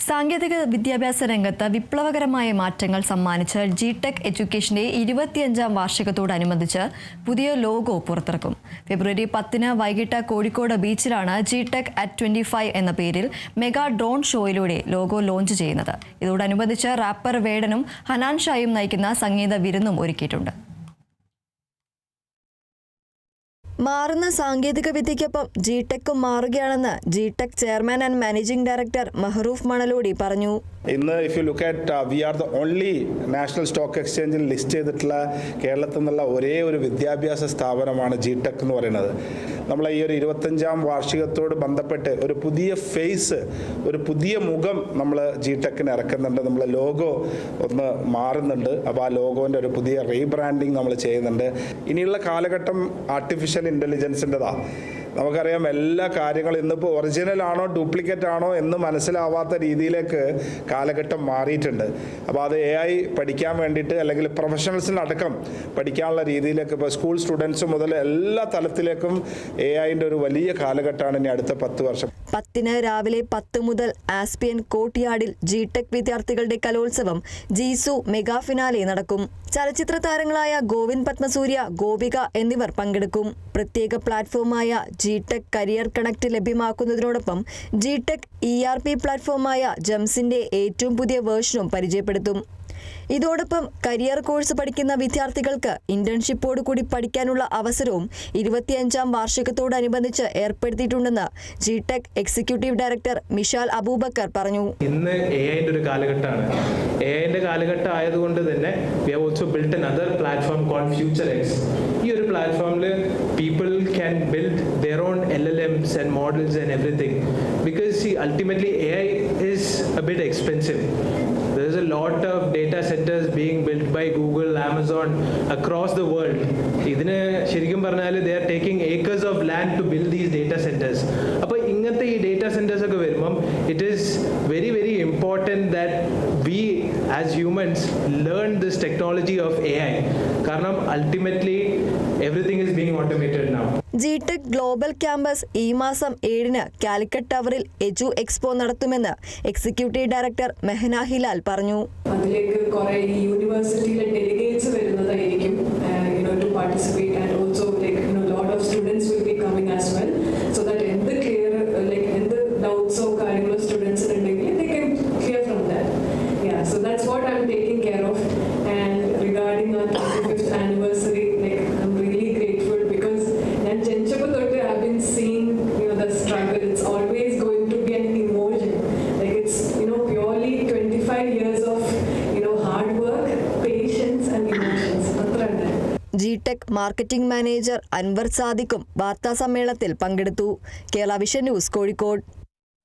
സാങ്കേതിക വിദ്യാഭ്യാസ രംഗത്ത് വിപ്ലവകരമായ മാറ്റങ്ങൾ സമ്മാനിച്ച് ജി-ടെക് എഡ്യൂക്കേഷന്റെ 25ാം വാർഷികത്തോടനുബന്ധിച്ച് പുതിയ ലോഗോ പുറത്തിറക്കും. ഫെബ്രുവരി 10 വൈകിട്ട് കോഴിക്കോട് ബീച്ചിലാണ് ജി-ടെക് അറ്റ് 25 എന്ന പേരിൽ മെഗാ ഡ്രോൺ ഷോയിലൂടെ ലോഗോ ലോഞ്ച് ചെയ്യുന്നത്. ഇതോടനുബന്ധിച്ച് റാപ്പർ വേടനും ഹനാൻ ഷായും നയിക്കുന്ന സംഗീത വിരുന്നും ഒരുക്കിയിട്ടുണ്ട്. മാറുന്ന സാങ്കേതിക വിദ്യയ്ക്കൊപ്പം ജി-ടെക്കും മാറുകയാണെന്ന് G Tec chairman and managing director Mahroof Manalodi പറഞ്ഞു. ഇന്ന് if you look at we are the only national stock എക്സ്ചേഞ്ചിൽ ലിസ്റ്റ് ചെയ്തിട്ടുള്ള കേരളത്തിൽ നിന്നുള്ള ഒരേ ഒരു വിദ്യാഭ്യാസ സ്ഥാപനമാണ് ജി-ടെക് എന്ന് പറയുന്നത്. നമ്മളെ ഈ ഒരു 25ാം വാർഷികത്തോട് ബന്ധപ്പെട്ട് ഒരു പുതിയ ഫേസ്, ഒരു പുതിയ മുഖം നമ്മൾ ജി-ടെക്കിന് ഇറക്കുന്നുണ്ട്. നമ്മളെ ലോഗോ ഒന്ന് മാറുന്നുണ്ട്. അപ്പോൾ ആ ലോഗോൻ്റെ ഒരു പുതിയ റീബ്രാൻഡിങ് നമ്മൾ ചെയ്യുന്നുണ്ട്. ഇനിയുള്ള കാലഘട്ടം ആർട്ടിഫിഷ്യൽ ഇൻ്റലിജൻസിൻ്റെതാണ്. നമുക്കറിയാം എല്ലാ കാര്യങ്ങളും ഇന്നിപ്പോൾ ഒറിജിനൽ ആണോ ഡ്യൂപ്ലിക്കേറ്റ് ആണോ എന്ന് മനസ്സിലാവാത്ത രീതിയിലേക്ക് കാലഘട്ടം മാറിയിട്ടുണ്ട്. അപ്പോൾ അത് AI പഠിക്കാൻ വേണ്ടിയിട്ട് അല്ലെങ്കിൽ പ്രൊഫഷണൽസിനടക്കം പഠിക്കാനുള്ള രീതിയിലേക്ക് ഇപ്പോൾ സ്കൂൾ സ്റ്റുഡൻസ് മുതൽ എല്ലാ തലത്തിലേക്കും AIൻ്റെ ഒരു വലിയ കാലഘട്ടമാണ് ഇനി അടുത്ത 10 വർഷം. 10 രാവിലെ 10 മുതൽ ആസ്പിയൻ കോർട്ട്യാർഡിൽ ജി-ടെക് വിദ്യാർത്ഥികളുടെ കലോത്സവം ജീസു മെഗാ ഫിനാലെ നടക്കും. ചലച്ചിത്ര താരങ്ങളായ ഗോവിന്ദ് പത്മസൂര്യ, ഗോപിക എന്നിവർ പങ്കെടുക്കും. പ്രത്യേക പ്ലാറ്റ്ഫോമായ ജി-ടെക് കരിയർ കണക്ട് ലഭ്യമാക്കുന്നതിനോടൊപ്പം ജി-ടെക് ERP പ്ലാറ്റ്ഫോമായ ജംസിന്റെ ഏറ്റവും പുതിയ വേർഷനും പരിചയപ്പെടുത്തും. ഇതോടൊപ്പം കരിയർ കോഴ്സ് പഠിക്കുന്ന വിദ്യാർത്ഥികൾക്ക് ഇന്റേൺഷിപ്പോട് കൂടി പഠിക്കാനുള്ള അവസരവും 25ാം വാർഷികത്തോടനുബന്ധിച്ച് ഏർപ്പെടുത്തിയിട്ടുണ്ടെന്ന് G Tec executive director Mishal Abubakar പറഞ്ഞു. ഇന്ന് AI-ന്റെ ഒരു കാലഘട്ടമാണ്. AI-ന്റെ കാലഘട്ടം ആയതുകൊണ്ട് തന്നെ we have also built another platform called FutureX. ഈ ഒരു പ്ലാറ്റ്ഫോമിൽ people can build their own LLMs and models and everything because see ultimately AI is a bit expensive. There is a lot of data centers being built by Google, Amazon across the world. ഇതിന് ശരിക്കും പറഞ്ഞാൽ they are taking acres of land to build these data centers. അപ്പോൾ ഇങ്ങനത്തെ ഈ data centres ഒക്കെ വരുമ്പം it is very very important that we as humans learn this technology of AI. കാരണം ultimately everything is being automated now. G-tech global campus ഈ മാസം 7 കാലിക്കറ്റ് ടവറിൽ എജു expo നടത്തുമെന്ന് എക്സിക്യൂട്ടീവ് ഡയറക്ടർ മെഹന ഹിലാൽ പറഞ്ഞു. അതിലേക്ക് കുറേ യൂണിവേഴ്സിറ്റിയിലെ ഡെലിഗേറ്റ്സ് വരുന്നതായിരിക്കും to participate, and also lot of students will be coming as well, so that എന്ത് ക്ലിയർ എന്ത് ഡൗട്ട്സോ കാര്യങ്ങളോ സ്റ്റുഡൻസ് ഉണ്ടെങ്കിൽ they can clear from that. So that's what I'm taking care of. And regarding our 25th anniversary, I'm really grateful because ഞാൻ ജനിച്ചപ്പോൾ തൊട്ട് I've been seeing the struggle. It's always going to be an emotion. It's purely 25 years of hard work, patience and emotions. G Tec marketing manager Anvar സാദിഖും വാർത്താ സമ്മേളനത്തിൽ പങ്കെടുത്തു. Kerala vision news, Kozhikode.